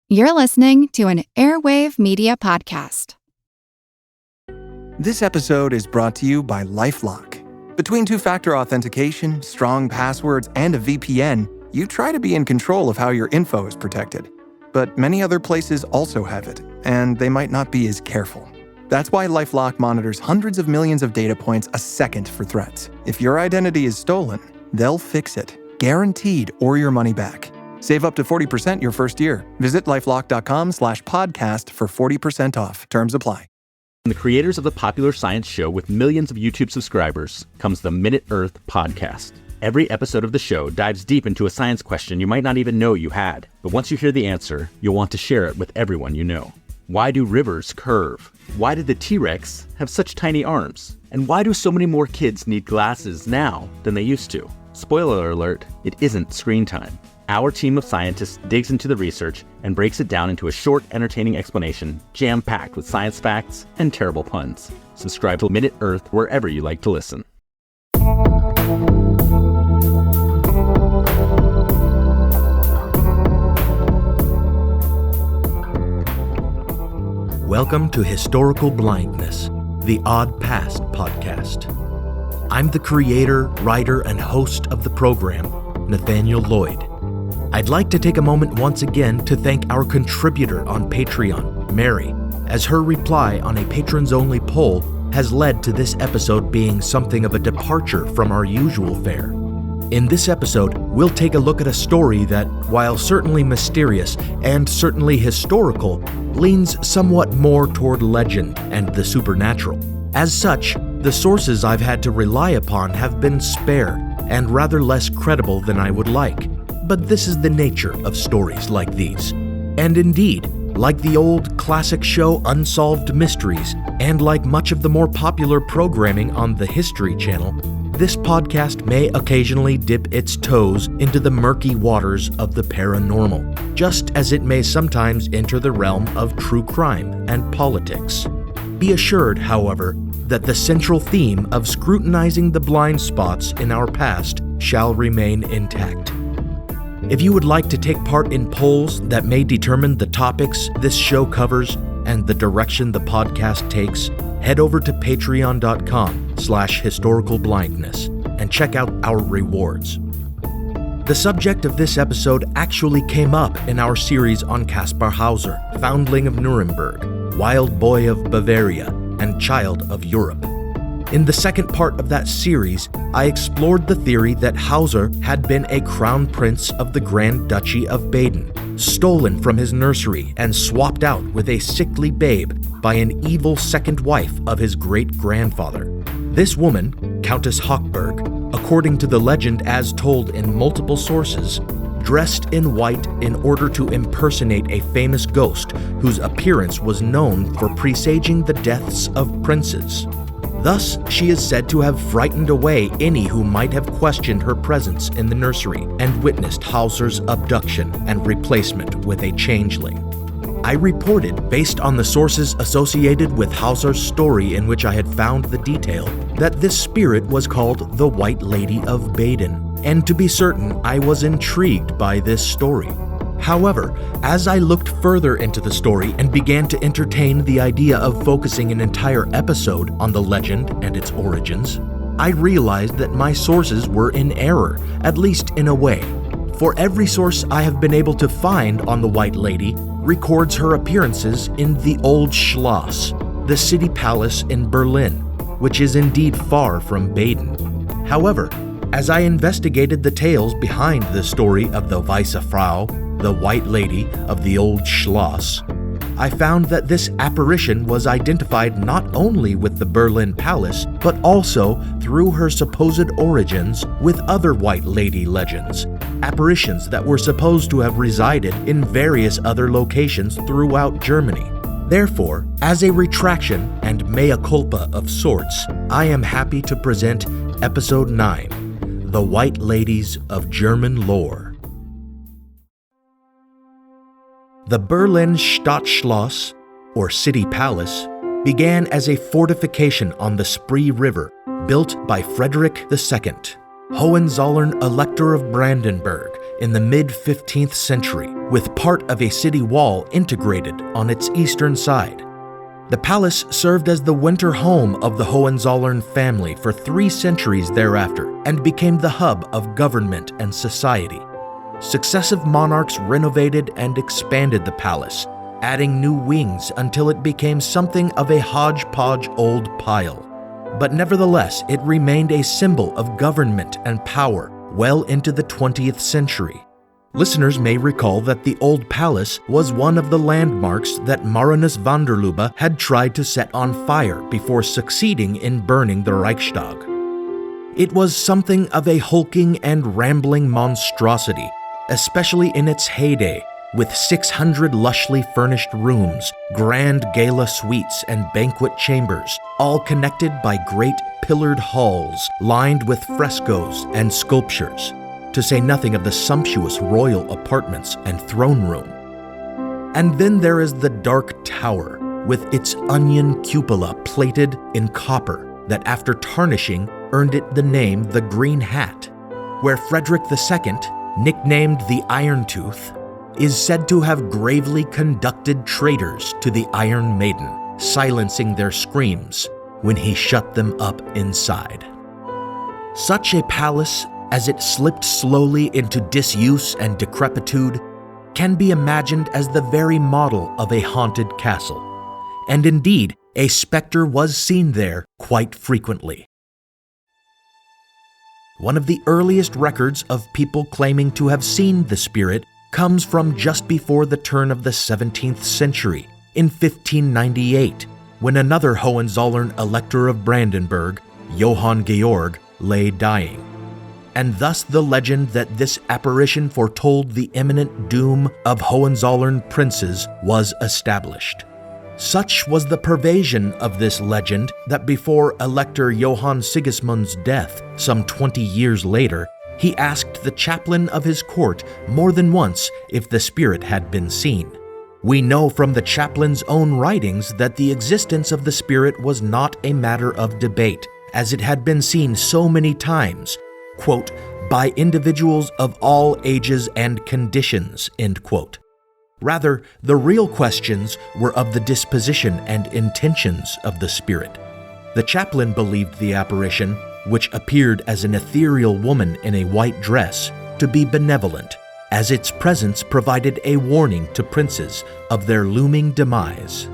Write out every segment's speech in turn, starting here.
You're listening to an Airwave Media Podcast. This episode is brought to you by LifeLock. Between two-factor authentication, strong passwords, and a VPN, you try to be in control of how your info is protected. But many other places also have it, and they might not be as careful. That's why LifeLock monitors hundreds of millions of data points a second for threats. If your identity is stolen, they'll fix it, guaranteed, or your money back. Save up to 40% your first year. Visit lifelock.com/podcast for 40% off. Terms apply. From the creators of the popular science show with millions of YouTube subscribers comes the Minute Earth podcast. Every episode of the show dives deep into a science question you might not even know you had. But once you hear the answer, you'll want to share it with everyone you know. Why do rivers curve? Why did the T-Rex have such tiny arms? And why do so many more kids need glasses now than they used to? Spoiler alert, it isn't screen time. Our team of scientists digs into the research and breaks it down into a short, entertaining explanation, jam-packed with science facts and terrible puns. Subscribe to Minute Earth wherever you like to listen. Welcome to Historical Blindness, the Odd Past podcast. I'm the creator, writer, and host of the program, Nathaniel Lloyd. I'd like to take a moment once again to thank our contributor on Patreon, Mary, as her reply on a patrons-only poll has led to this episode being something of a departure from our usual fare. In this episode, we'll take a look at a story that, while certainly mysterious and certainly historical, leans somewhat more toward legend and the supernatural. As such, the sources I've had to rely upon have been spare and rather less credible than I would like. But this is the nature of stories like these. And indeed, like the old classic show Unsolved Mysteries, and like much of the more popular programming on the History Channel, this podcast may occasionally dip its toes into the murky waters of the paranormal, just as it may sometimes enter the realm of true crime and politics. Be assured, however, that the central theme of scrutinizing the blind spots in our past shall remain intact. If you would like to take part in polls that may determine the topics this show covers and the direction the podcast takes, head over to patreon.com/historicalblindness and check out our rewards. The subject of this episode actually came up in our series on Caspar Hauser, foundling of Nuremberg, wild boy of Bavaria, and child of Europe. In the second part of that series, I explored the theory that Hauser had been a crown prince of the Grand Duchy of Baden, stolen from his nursery and swapped out with a sickly babe by an evil second wife of his great-grandfather. This woman, Countess Hochberg, according to the legend as told in multiple sources, dressed in white in order to impersonate a famous ghost whose appearance was known for presaging the deaths of princes. Thus, she is said to have frightened away any who might have questioned her presence in the nursery and witnessed Hauser's abduction and replacement with a changeling. I reported, based on the sources associated with Hauser's story in which I had found the detail, that this spirit was called the White Lady of Baden, and to be certain, I was intrigued by this story. However, as I looked further into the story and began to entertain the idea of focusing an entire episode on the legend and its origins, I realized that my sources were in error, at least in a way. For every source I have been able to find on the White Lady records her appearances in the Old Schloss, the city palace in Berlin, which is indeed far from Baden. However, as I investigated the tales behind the story of the Weiße Frau, the White Lady of the Old Schloss, I found that this apparition was identified not only with the Berlin Palace, but also through her supposed origins with other White Lady legends, apparitions that were supposed to have resided in various other locations throughout Germany. Therefore, as a retraction and mea culpa of sorts, I am happy to present Episode 9, The White Ladies of German Lore. The Berlin Stadtschloss, or City Palace, began as a fortification on the Spree River, built by Frederick II, Hohenzollern Elector of Brandenburg, in the mid-15th century, with part of a city wall integrated on its eastern side. The palace served as the winter home of the Hohenzollern family for 3 centuries thereafter and became the hub of government and society. Successive monarchs renovated and expanded the palace, adding new wings until it became something of a hodgepodge old pile. But nevertheless, it remained a symbol of government and power well into the 20th century. Listeners may recall that the Old Palace was one of the landmarks that Marinus van der Lubbe had tried to set on fire before succeeding in burning the Reichstag. It was something of a hulking and rambling monstrosity, especially in its heyday, with 600 lushly furnished rooms, grand gala suites, and banquet chambers, all connected by great pillared halls lined with frescoes and sculptures, to say nothing of the sumptuous royal apartments and throne room. And then there is the Dark Tower, with its onion cupola plated in copper that after tarnishing earned it the name the Green Hat, where Frederick II, nicknamed the Iron Tooth, is said to have gravely conducted traitors to the Iron Maiden, silencing their screams when he shut them up inside. Such a palace, as it slipped slowly into disuse and decrepitude, can be imagined as the very model of a haunted castle, and indeed, a specter was seen there quite frequently. One of the earliest records of people claiming to have seen the spirit comes from just before the turn of the 17th century, in 1598, when another Hohenzollern Elector of Brandenburg, Johann Georg, lay dying. And thus the legend that this apparition foretold the imminent doom of Hohenzollern princes was established. Such was the pervasion of this legend that before Elector Johann Sigismund's death, some 20 years later, he asked the chaplain of his court more than once if the spirit had been seen. We know from the chaplain's own writings that the existence of the spirit was not a matter of debate, as it had been seen so many times, quote, by individuals of all ages and conditions, end quote. Rather, the real questions were of the disposition and intentions of the spirit. The chaplain believed the apparition, which appeared as an ethereal woman in a white dress, to be benevolent, as its presence provided a warning to princes of their looming demise.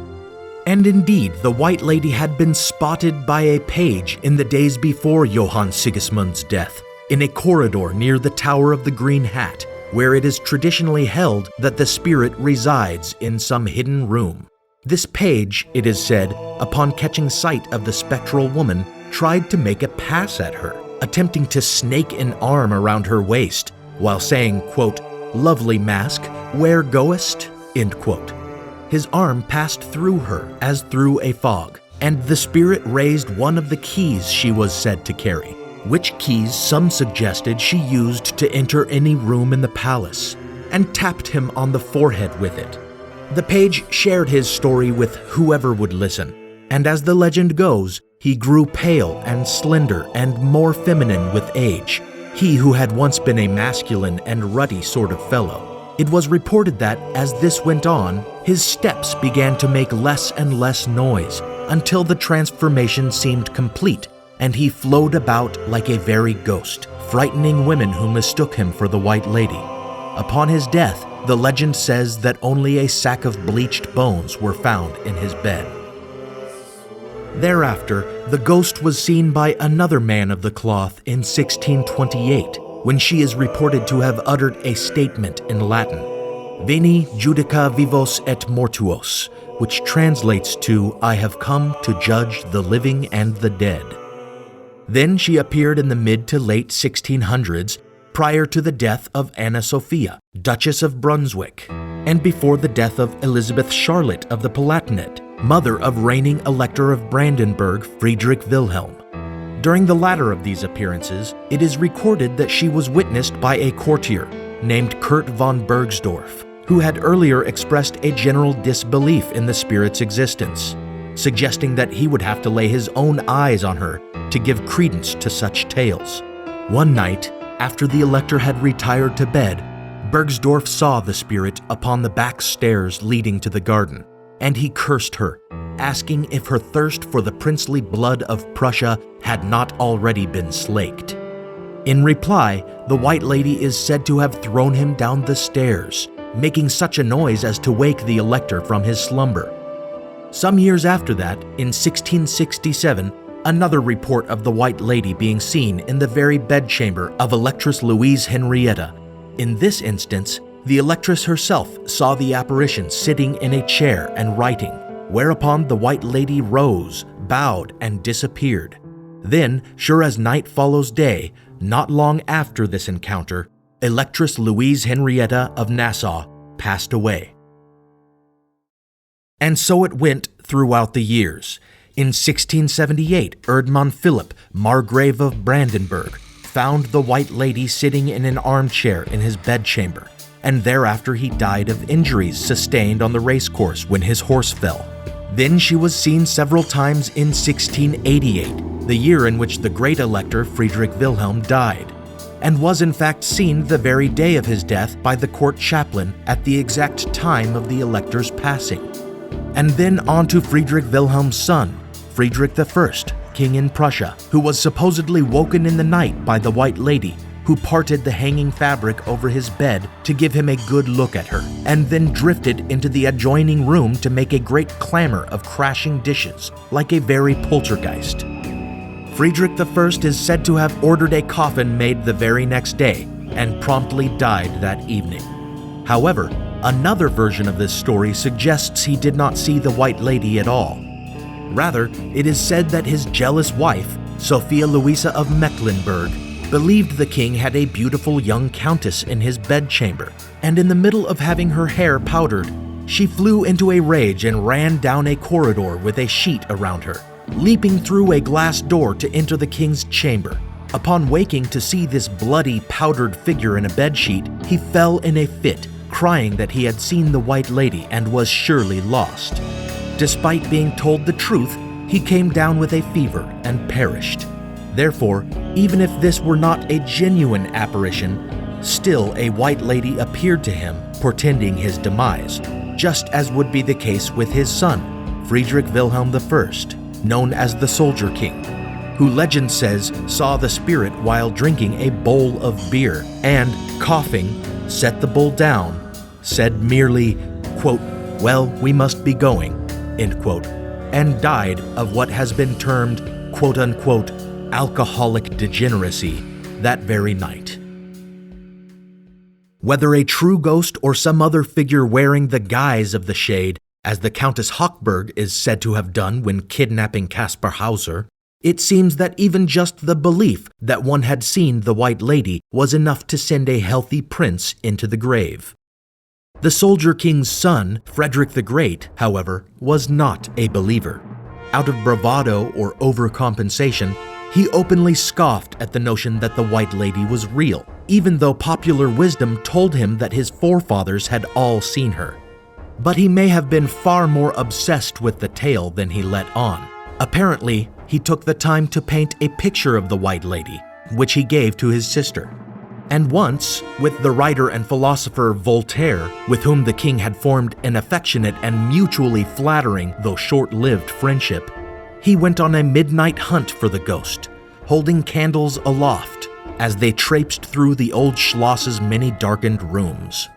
And indeed, the White Lady had been spotted by a page in the days before Johann Sigismund's death, in a corridor near the Tower of the Green Hat, where it is traditionally held that the spirit resides in some hidden room. This page, it is said, upon catching sight of the spectral woman, tried to make a pass at her, attempting to snake an arm around her waist, while saying, quote, "Lovely mask, where goest?" end quote. His arm passed through her as through a fog, and the spirit raised one of the keys she was said to carry, which keys some suggested she used to enter any room in the palace, and tapped him on the forehead with it. The page shared his story with whoever would listen, and as the legend goes, he grew pale and slender and more feminine with age, he who had once been a masculine and ruddy sort of fellow. It was reported that, as this went on, his steps began to make less and less noise, until the transformation seemed complete, and he flowed about like a very ghost, frightening women who mistook him for the White Lady. Upon his death, the legend says that only a sack of bleached bones were found in his bed. Thereafter, the ghost was seen by another man of the cloth in 1628, when she is reported to have uttered a statement in Latin, Veni judica vivos et mortuos, which translates to, I have come to judge the living and the dead. Then she appeared in the mid to late 1600s, prior to the death of Anna Sophia, Duchess of Brunswick, and before the death of Elizabeth Charlotte of the Palatinate, mother of reigning Elector of Brandenburg Friedrich Wilhelm. During the latter of these appearances, it is recorded that she was witnessed by a courtier named Kurt von Bergsdorf, who had earlier expressed a general disbelief in the spirit's existence, suggesting that he would have to lay his own eyes on her to give credence to such tales. One night, after the Elector had retired to bed, Bergsdorf saw the spirit upon the back stairs leading to the garden, and he cursed her, asking if her thirst for the princely blood of Prussia had not already been slaked. In reply, the White Lady is said to have thrown him down the stairs, making such a noise as to wake the Elector from his slumber. Some years after that, in 1667, another report of the White Lady being seen in the very bedchamber of Electress Louise Henrietta. In this instance, the Electress herself saw the apparition sitting in a chair and writing, whereupon the White Lady rose, bowed, and disappeared. Then, sure as night follows day, not long after this encounter, Electress Louise Henrietta of Nassau passed away. And so it went throughout the years. In 1678, Erdmann Philipp, Margrave of Brandenburg, found the White Lady sitting in an armchair in his bedchamber, and thereafter he died of injuries sustained on the racecourse when his horse fell. Then she was seen several times in 1688, the year in which the great Elector Friedrich Wilhelm died, and was in fact seen the very day of his death by the court chaplain at the exact time of the Elector's passing. And then on to Friedrich Wilhelm's son, Friedrich I, king in Prussia, who was supposedly woken in the night by the White Lady, who parted the hanging fabric over his bed to give him a good look at her, and then drifted into the adjoining room to make a great clamor of crashing dishes, like a very poltergeist. Friedrich I is said to have ordered a coffin made the very next day, and promptly died that evening. However, another version of this story suggests he did not see the White Lady at all. Rather, it is said that his jealous wife, Sophia Louisa of Mecklenburg, believed the king had a beautiful young countess in his bedchamber, and in the middle of having her hair powdered, she flew into a rage and ran down a corridor with a sheet around her, leaping through a glass door to enter the king's chamber. Upon waking to see this bloody, powdered figure in a bedsheet, he fell in a fit, crying that he had seen the White Lady and was surely lost. Despite being told the truth, he came down with a fever and perished. Therefore, even if this were not a genuine apparition, still a White Lady appeared to him, portending his demise, just as would be the case with his son, Friedrich Wilhelm I, known as the Soldier King, who legend says saw the spirit while drinking a bowl of beer and, coughing, set the bowl down, said merely, quote, "Well, we must be going," end quote, and died of what has been termed, quote unquote, alcoholic degeneracy that very night. Whether a true ghost or some other figure wearing the guise of the shade, as the Countess Hochberg is said to have done when kidnapping Caspar Hauser, it seems that even just the belief that one had seen the White Lady was enough to send a healthy prince into the grave. The Soldier King's son, Frederick the Great, however, was not a believer. Out of bravado or overcompensation, he openly scoffed at the notion that the White Lady was real, even though popular wisdom told him that his forefathers had all seen her. But he may have been far more obsessed with the tale than he let on. Apparently, he took the time to paint a picture of the White Lady, which he gave to his sister. And once, with the writer and philosopher Voltaire, with whom the king had formed an affectionate and mutually flattering, though short-lived friendship, he went on a midnight hunt for the ghost, holding candles aloft as they traipsed through the old Schloss's many darkened rooms.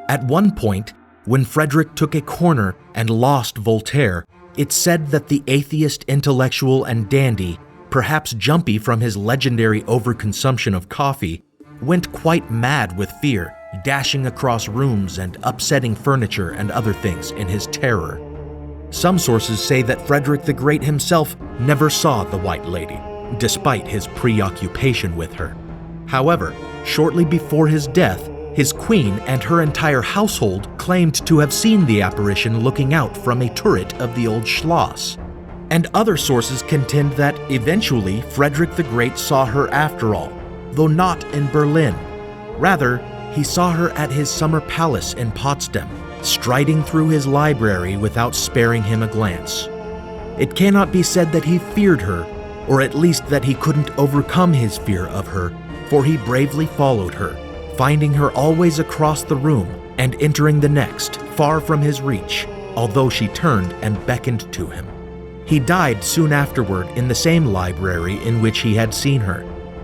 At one point, when Frederick took a corner and lost Voltaire, it's said that the atheist intellectual and dandy, perhaps jumpy from his legendary overconsumption of coffee, went quite mad with fear, dashing across rooms and upsetting furniture and other things in his terror. Some sources say that Frederick the Great himself never saw the White Lady, despite his preoccupation with her. However, shortly before his death, his queen and her entire household claimed to have seen the apparition looking out from a turret of the old Schloss. And other sources contend that eventually Frederick the Great saw her after all, though not in Berlin. Rather, he saw her at his summer palace in Potsdam, striding through his library without sparing him a glance. It cannot be said that he feared her, or at least that he couldn't overcome his fear of her, for he bravely followed her, finding her always across the room and entering the next, far from his reach, although she turned and beckoned to him. He died soon afterward in the same library in which he had seen her,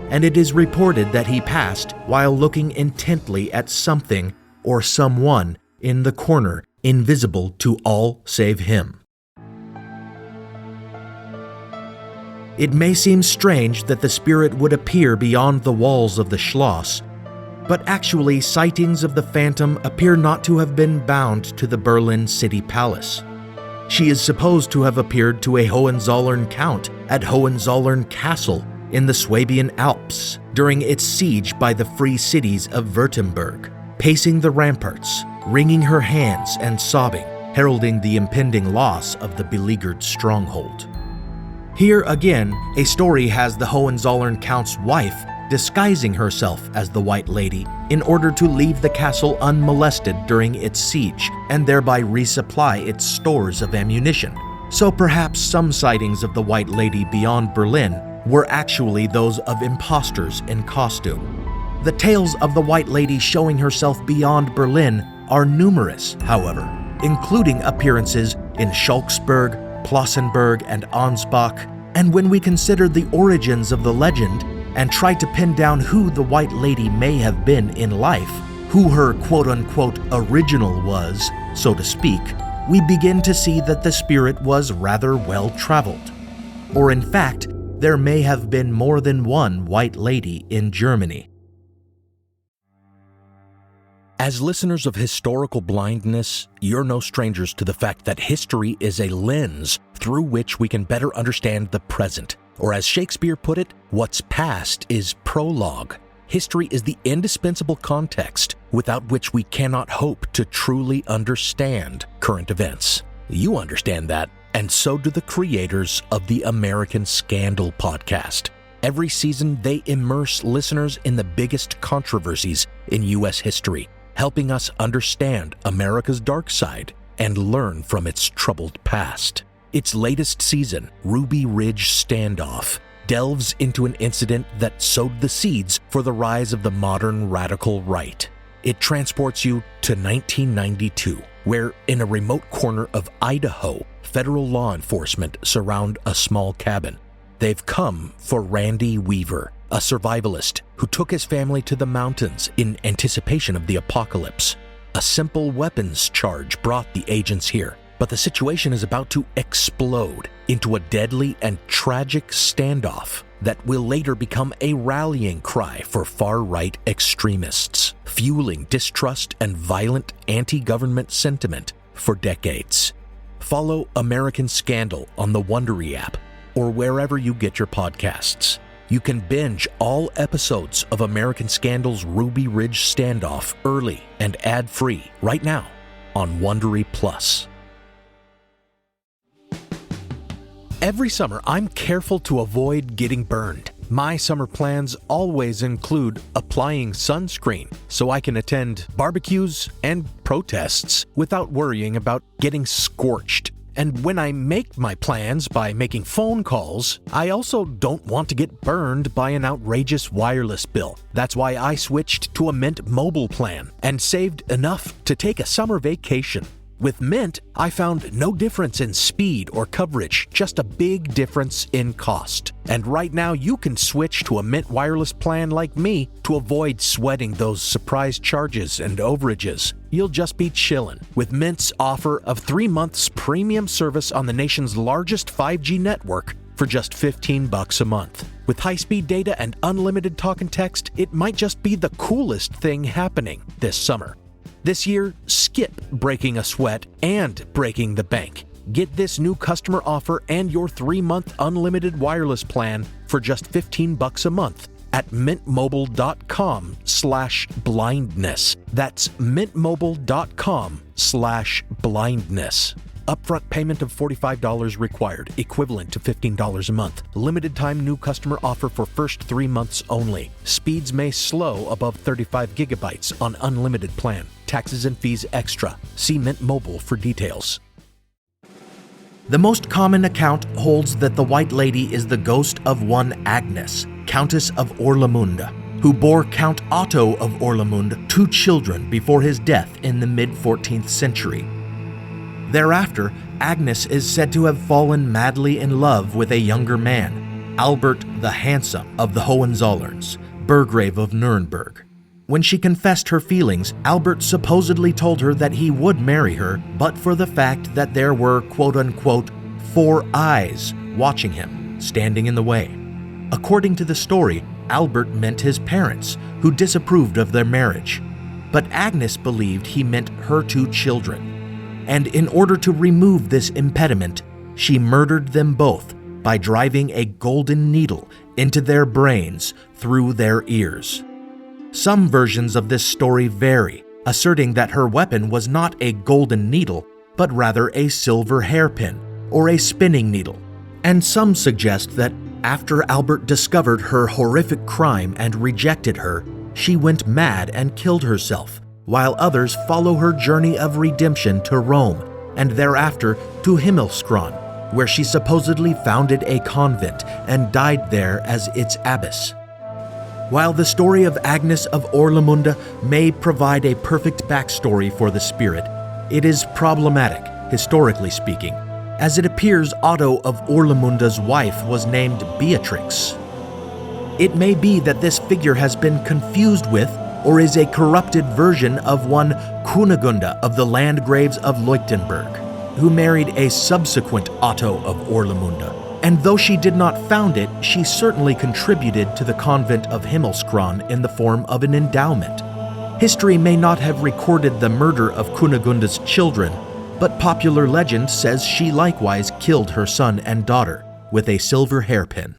and it is reported that he passed while looking intently at something or someone in the corner, invisible to all save him. It may seem strange that the spirit would appear beyond the walls of the Schloss, but actually sightings of the phantom appear not to have been bound to the Berlin city palace. She is supposed to have appeared to a Hohenzollern count at Hohenzollern Castle in the Swabian Alps during its siege by the free cities of Württemberg, pacing the ramparts, wringing her hands and sobbing, heralding the impending loss of the beleaguered stronghold. Here again, a story has the Hohenzollern Count's wife disguising herself as the White Lady in order to leave the castle unmolested during its siege and thereby resupply its stores of ammunition. So perhaps some sightings of the White Lady beyond Berlin were actually those of impostors in costume. The tales of the White Lady showing herself beyond Berlin are numerous, however, including appearances in Schalksburg, Plossenberg, and Ansbach, and when we consider the origins of the legend and try to pin down who the White Lady may have been in life, who her quote-unquote original was, so to speak, we begin to see that the spirit was rather well-traveled. Or in fact, there may have been more than one White Lady in Germany. As listeners of Historical Blindness, you're no strangers to the fact that history is a lens through which we can better understand the present. Or as Shakespeare put it, what's past is prologue. History is the indispensable context without which we cannot hope to truly understand current events. You understand that, and so do the creators of the American Scandal podcast. Every season, they immerse listeners in the biggest controversies in U.S. history, helping us understand America's dark side and learn from its troubled past. Its latest season, Ruby Ridge Standoff, delves into an incident that sowed the seeds for the rise of the modern radical right. It transports you to 1992, where in a remote corner of Idaho, federal law enforcement surround a small cabin. They've come for Randy Weaver, a survivalist who took his family to the mountains in anticipation of the apocalypse. A simple weapons charge brought the agents here, but the situation is about to explode into a deadly and tragic standoff that will later become a rallying cry for far-right extremists, fueling distrust and violent anti-government sentiment for decades. Follow American Scandal on the Wondery app or wherever you get your podcasts. You can binge all episodes of American Scandal's Ruby Ridge Standoff early and ad-free right now on Wondery Plus. Every summer, I'm careful to avoid getting burned. My summer plans always include applying sunscreen so I can attend barbecues and protests without worrying about getting scorched. And when I make my plans by making phone calls, I also don't want to get burned by an outrageous wireless bill. That's why I switched to a Mint Mobile plan and saved enough to take a summer vacation. With Mint, I found no difference in speed or coverage, just a big difference in cost. And right now, you can switch to a Mint wireless plan like me to avoid sweating those surprise charges and overages. You'll just be chillin' with Mint's offer of 3 months premium service on the nation's largest 5G network for just $15 a month. With high-speed data and unlimited talk and text, it might just be the coolest thing happening this summer. This year, skip breaking a sweat and breaking the bank. Get this new customer offer and your 3-month unlimited wireless plan for just $15 a month at mintmobile.com/blindness. That's mintmobile.com/blindness. Upfront payment of $45 required, equivalent to $15 a month. Limited time new customer offer for first 3 months only. Speeds may slow above 35 gigabytes on unlimited plan. Taxes and fees extra. See Mint Mobile for details. The most common account holds that the White Lady is the ghost of one Agnes, Countess of Orlamunda, who bore Count Otto of Orlamund 2 children before his death in the mid-14th century. Thereafter, Agnes is said to have fallen madly in love with a younger man, Albert the Handsome of the Hohenzollerns, Burgrave of Nuremberg. When she confessed her feelings, Albert supposedly told her that he would marry her, but for the fact that there were quote-unquote 4 eyes watching him, standing in the way. According to the story, Albert meant his parents, who disapproved of their marriage. But Agnes believed he meant her 2 children. And in order to remove this impediment, she murdered them both by driving a golden needle into their brains through their ears. Some versions of this story vary, asserting that her weapon was not a golden needle, but rather a silver hairpin or a spinning needle. And some suggest that after Albert discovered her horrific crime and rejected her, she went mad and killed herself, while others follow her journey of redemption to Rome and thereafter to Himmelskron, where she supposedly founded a convent and died there as its abbess. While the story of Agnes of Orlamunda may provide a perfect backstory for the spirit, it is problematic, historically speaking, as it appears Otto of Orlamunda's wife was named Beatrix. It may be that this figure has been confused with or is a corrupted version of one Kunigunda of the Landgraves of Leuchtenberg, who married a subsequent Otto of Orlamunda. And though she did not found it, she certainly contributed to the convent of Himmelskron in the form of an endowment. History may not have recorded the murder of Kunigunda's children, but popular legend says she likewise killed her son and daughter with a silver hairpin.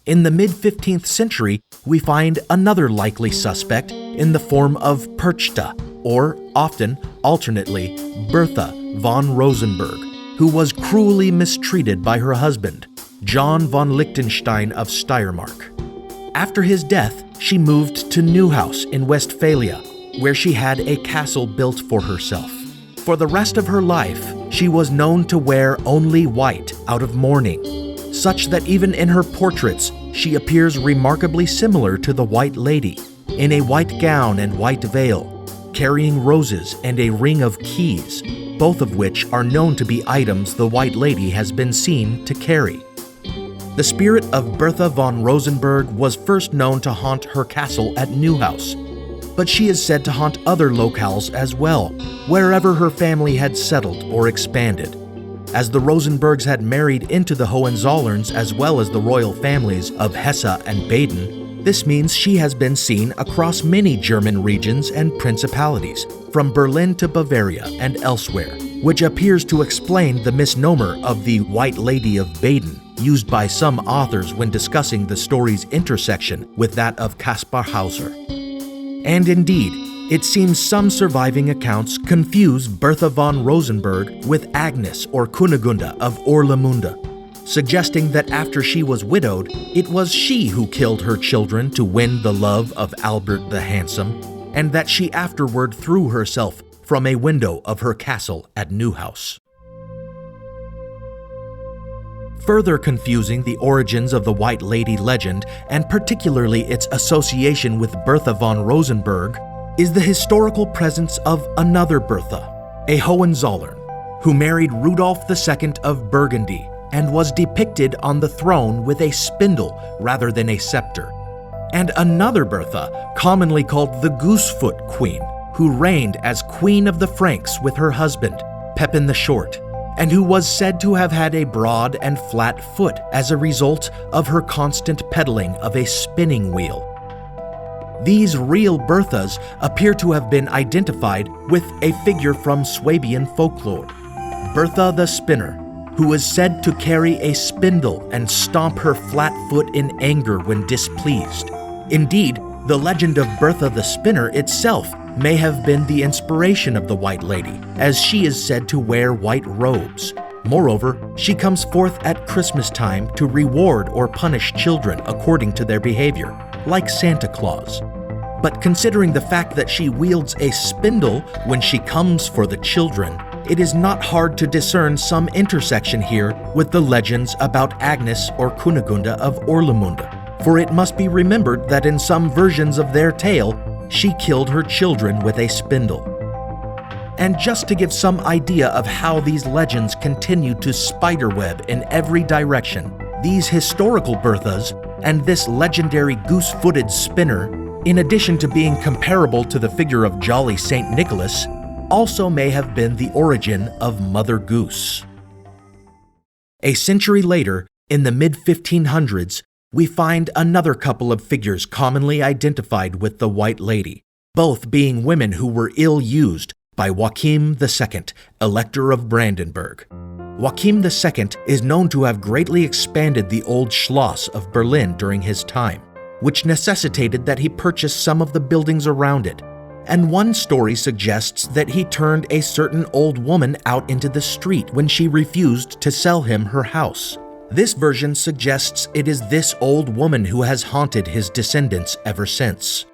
In the mid-15th century, we find another likely suspect in the form of Perchta, or often, alternately, Bertha von Rosenberg, who was cruelly mistreated by her husband, John von Liechtenstein of Steiermark. After his death, she moved to Neuhaus in Westphalia, where she had a castle built for herself. For the rest of her life, she was known to wear only white out of mourning, such that even in her portraits, she appears remarkably similar to the White Lady, in a white gown and white veil, carrying roses and a ring of keys, both of which are known to be items the White Lady has been seen to carry. The spirit of Bertha von Rosenberg was first known to haunt her castle at Neuhaus, but she is said to haunt other locales as well, wherever her family had settled or expanded. As the Rosenbergs had married into the Hohenzollerns as well as the royal families of Hesse and Baden, this means she has been seen across many German regions and principalities, from Berlin to Bavaria and elsewhere, which appears to explain the misnomer of the White Lady of Baden, used by some authors when discussing the story's intersection with that of Kaspar Hauser. And indeed, it seems some surviving accounts confuse Bertha von Rosenberg with Agnes or Kunigunda of Orlamunda, suggesting that after she was widowed, it was she who killed her children to win the love of Albert the Handsome, and that she afterward threw herself from a window of her castle at Neuhaus. Further confusing the origins of the White Lady legend, and particularly its association with Bertha von Rosenberg, is the historical presence of another Bertha, a Hohenzollern, who married Rudolf II of Burgundy and was depicted on the throne with a spindle rather than a scepter, and another Bertha, commonly called the Goosefoot Queen, who reigned as Queen of the Franks with her husband, Pepin the Short, and who was said to have had a broad and flat foot as a result of her constant pedaling of a spinning wheel. These real Berthas appear to have been identified with a figure from Swabian folklore, Bertha the Spinner, who is said to carry a spindle and stomp her flat foot in anger when displeased. Indeed, the legend of Bertha the Spinner itself may have been the inspiration of the White Lady, as she is said to wear white robes. Moreover, she comes forth at Christmas time to reward or punish children according to their behavior, like Santa Claus. But considering the fact that she wields a spindle when she comes for the children, it is not hard to discern some intersection here with the legends about Agnes or Kunigunda of Orlamunda, for it must be remembered that in some versions of their tale, she killed her children with a spindle. And just to give some idea of how these legends continue to spiderweb in every direction, these historical Berthas and this legendary goose-footed spinner, in addition to being comparable to the figure of jolly Saint Nicholas, also may have been the origin of Mother Goose. A century later, in the mid-1500s, we find another couple of figures commonly identified with the White Lady, both being women who were ill-used by Joachim II, Elector of Brandenburg. Joachim II is known to have greatly expanded the old Schloss of Berlin during his time, which necessitated that he purchase some of the buildings around it. And one story suggests that he turned a certain old woman out into the street when she refused to sell him her house. This version suggests it is this old woman who has haunted his descendants ever since.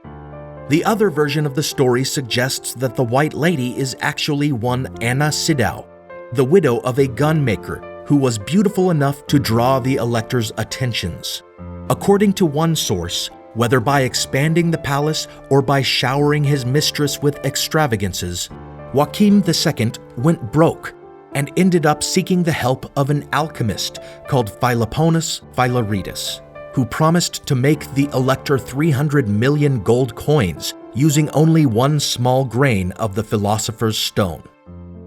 The other version of the story suggests that the White Lady is actually one Anna Sidau, the widow of a gunmaker who was beautiful enough to draw the elector's attentions. According to one source, whether by expanding the palace or by showering his mistress with extravagances, Joachim II went broke and ended up seeking the help of an alchemist called Philoponus Philaretus, who promised to make the elector 300 million gold coins using only one small grain of the philosopher's stone.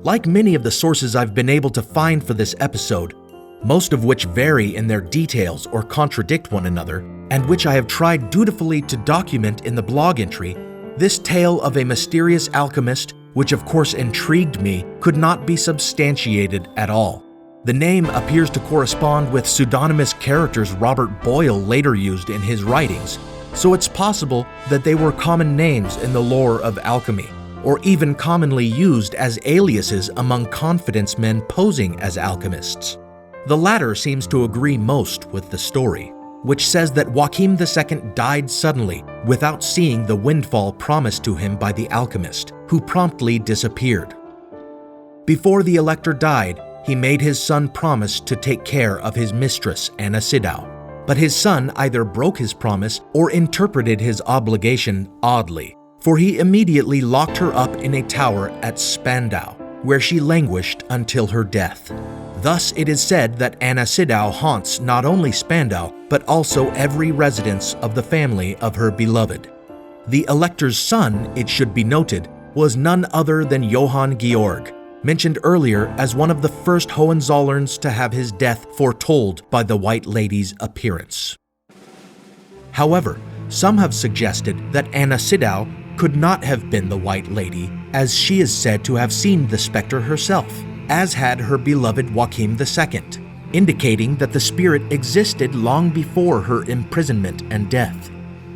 Like many of the sources I've been able to find for this episode, most of which vary in their details or contradict one another, and which I have tried dutifully to document in the blog entry, this tale of a mysterious alchemist, which of course intrigued me, could not be substantiated at all. The name appears to correspond with pseudonymous characters Robert Boyle later used in his writings, so it's possible that they were common names in the lore of alchemy, or even commonly used as aliases among confidence men posing as alchemists. The latter seems to agree most with the story, which says that Joachim II died suddenly without seeing the windfall promised to him by the alchemist, who promptly disappeared. Before the elector died, he made his son promise to take care of his mistress, Anna Sidau, but his son either broke his promise or interpreted his obligation oddly, for he immediately locked her up in a tower at Spandau, where she languished until her death. Thus, it is said that Anna Sidau haunts not only Spandau, but also every residence of the family of her beloved. The elector's son, it should be noted, was none other than Johann Georg, mentioned earlier as one of the first Hohenzollerns to have his death foretold by the White Lady's appearance. However, some have suggested that Anna Sidau could not have been the White Lady, as she is said to have seen the specter herself, as had her beloved Joachim II, indicating that the spirit existed long before her imprisonment and death.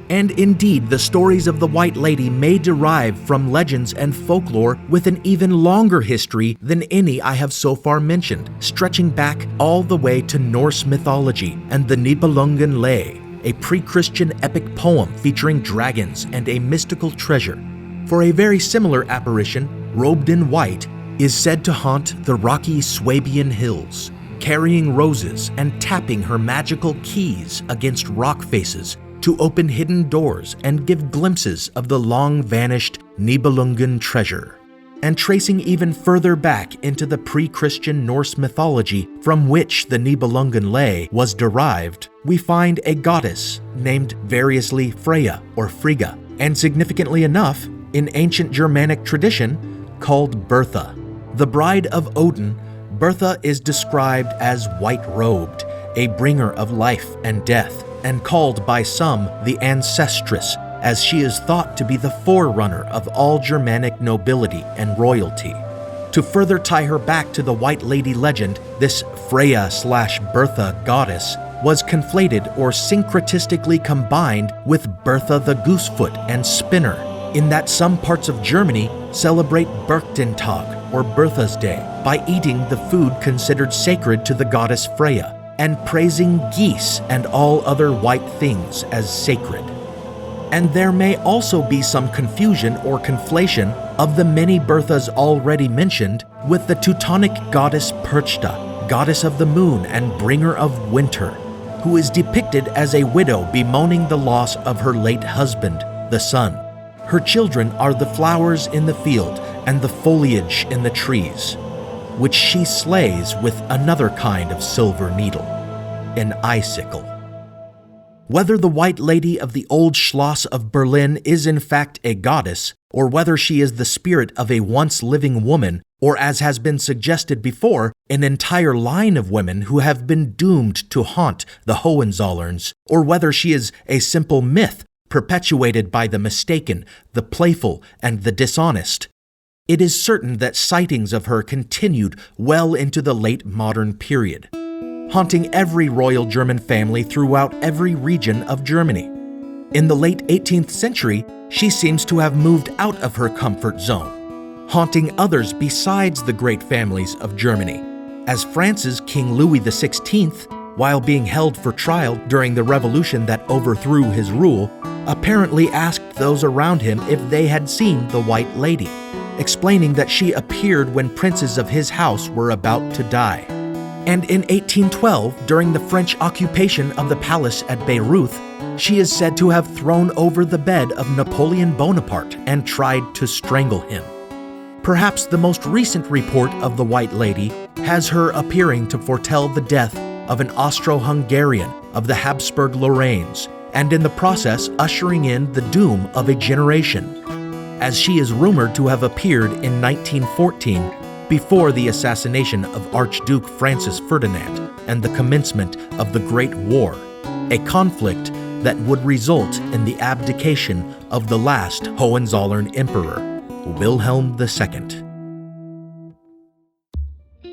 And indeed, the stories of the White Lady may derive from legends and folklore with an even longer history than any I have so far mentioned, stretching back all the way to Norse mythology and the Nibelungen Lay, a pre-Christian epic poem featuring dragons and a mystical treasure. For a very similar apparition, robed in white, is said to haunt the rocky Swabian hills, carrying roses and tapping her magical keys against rock faces to open hidden doors and give glimpses of the long-vanished Nibelungen treasure. And tracing even further back into the pre-Christian Norse mythology from which the Nibelungen Lay was derived, we find a goddess named variously Freya or Frigga, and significantly enough, in ancient Germanic tradition, called Bertha. The bride of Odin, Bertha is described as white-robed, a bringer of life and death, and called by some the ancestress, as she is thought to be the forerunner of all Germanic nobility and royalty. To further tie her back to the White Lady legend, this Freya/Bertha goddess was conflated or syncretistically combined with Bertha the Goosefoot and Spinner, in that some parts of Germany celebrate Berchtentag, or Bertha's Day, by eating the food considered sacred to the goddess Freya, and praising geese and all other white things as sacred. And there may also be some confusion or conflation of the many Berthas already mentioned with the Teutonic goddess Perchta, goddess of the moon and bringer of winter, who is depicted as a widow bemoaning the loss of her late husband, the sun. Her children are the flowers in the field and the foliage in the trees, which she slays with another kind of silver needle, an icicle. Whether the White Lady of the Old Schloss of Berlin is in fact a goddess, or whether she is the spirit of a once living woman, or as has been suggested before, an entire line of women who have been doomed to haunt the Hohenzollerns, or whether she is a simple myth perpetuated by the mistaken, the playful, and the dishonest, it is certain that sightings of her continued well into the late modern period, haunting every royal German family throughout every region of Germany. In the late 18th century, she seems to have moved out of her comfort zone, haunting others besides the great families of Germany, as France's King Louis XVI, while being held for trial during the revolution that overthrew his rule, apparently asked those around him if they had seen the White Lady, explaining that she appeared when princes of his house were about to die. And in 1812, during the French occupation of the palace at Bayreuth, she is said to have thrown over the bed of Napoleon Bonaparte and tried to strangle him. Perhaps the most recent report of the White Lady has her appearing to foretell the death of an Austro-Hungarian of the Habsburg Lorraines, and in the process ushering in the doom of a generation, as she is rumored to have appeared in 1914 before the assassination of Archduke Francis Ferdinand and the commencement of the Great War, a conflict that would result in the abdication of the last Hohenzollern emperor, Wilhelm II.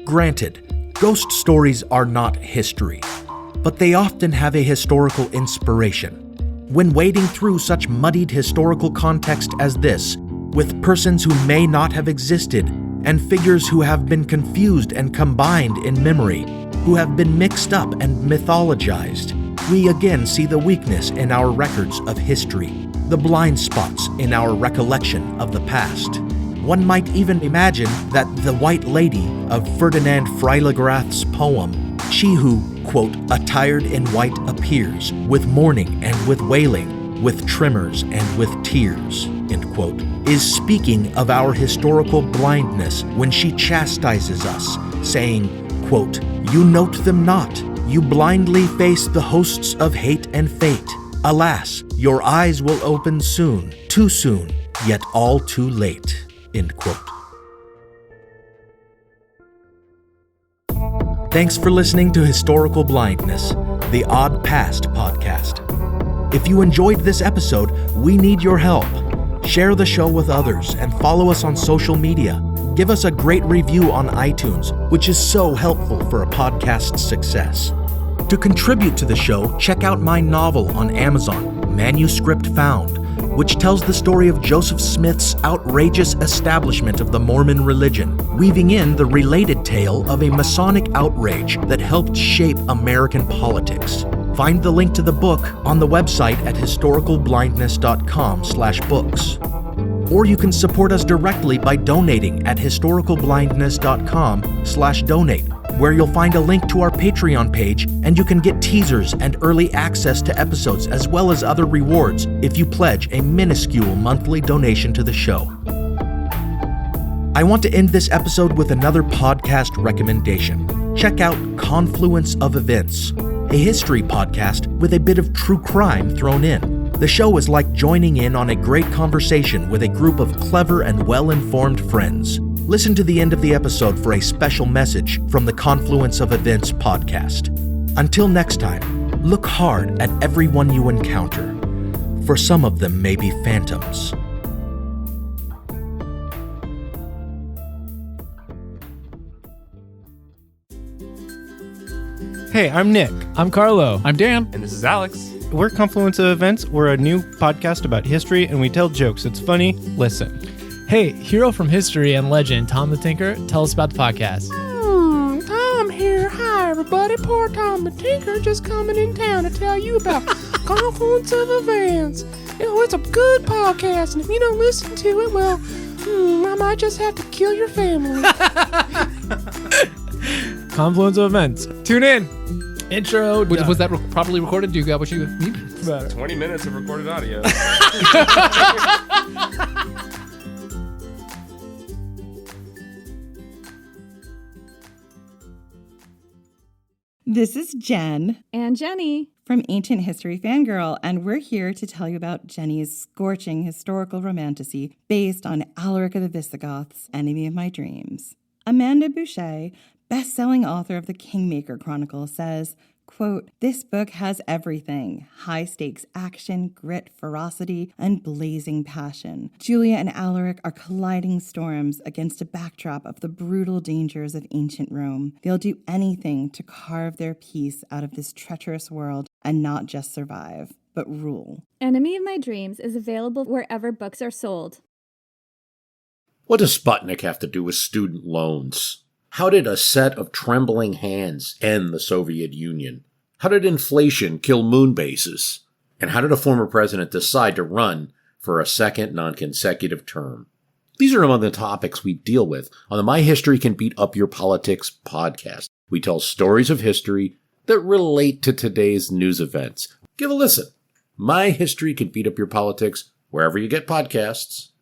Granted, ghost stories are not history, but they often have a historical inspiration. When wading through such muddied historical context as this, with persons who may not have existed and figures who have been confused and combined in memory, who have been mixed up and mythologized, we again see the weakness in our records of history, the blind spots in our recollection of the past. One might even imagine that the White Lady of Ferdinand Freiligrath's poem, she who, quote, attired in white appears, with mourning and with wailing, with tremors and with tears, end quote, is speaking of our historical blindness when she chastises us, saying, quote, you note them not, you blindly face the hosts of hate and fate. Alas, your eyes will open soon, too soon, yet all too late, end quote. Thanks for listening to Historical Blindness, the Odd Past podcast. If you enjoyed this episode, we need your help. Share the show with others and follow us on social media. Give us a great review on iTunes, which is so helpful for a podcast's success. To contribute to the show, check out my novel on Amazon, Manuscript Found, which tells the story of Joseph Smith's outrageous establishment of the Mormon religion, weaving in the related tale of a Masonic outrage that helped shape American politics. Find the link to the book on the website at historicalblindness.com/books. Or you can support us directly by donating at historicalblindness.com/donate, where you'll find a link to our Patreon page, and you can get teasers and early access to episodes as well as other rewards if you pledge a minuscule monthly donation to the show. I want to end this episode with another podcast recommendation. Check out Confluence of Events, a history podcast with a bit of true crime thrown in. The show is like joining in on a great conversation with a group of clever and well-informed friends. Listen to the end of the episode for a special message from the Confluence of Events podcast. Until next time, look hard at everyone you encounter, for some of them may be phantoms. Hey, I'm Nick. I'm Carlo. I'm Dan. And this is Alex. We're Confluence of Events. We're a new podcast about history, and we tell jokes. It's funny. Listen. Hey, hero from history and legend, Tom the Tinker, tell us about the podcast. Tom here. Hi, everybody. Poor Tom the Tinker just coming in town to tell you about Confluence of Events. You know, it's a good podcast, and if you don't listen to it, well, I might just have to kill your family. Confluence of Events. Tune in. Intro. done. Was that properly recorded? Do you got what you need? 20 minutes of recorded audio. This is Jen and Jenny from Ancient History Fangirl, and we're here to tell you about Jenny's scorching historical romantasy based on Alaric of the Visigoths, Enemy of My Dreams. Amanda Boucher, best-selling author of the Kingmaker Chronicle, says, quote, "This book has everything: high-stakes action, grit, ferocity, and blazing passion. Julia and Alaric are colliding storms against a backdrop of the brutal dangers of ancient Rome. They'll do anything to carve their piece out of this treacherous world and not just survive, but rule." Enemy of My Dreams is available wherever books are sold. What does Sputnik have to do with student loans? How did a set of trembling hands end the Soviet Union? How did inflation kill moon bases? And how did a former president decide to run for a second non-consecutive term? These are among the topics we deal with on the My History Can Beat Up Your Politics podcast. We tell stories of history that relate to today's news events. Give a listen. My History Can Beat Up Your Politics wherever you get podcasts.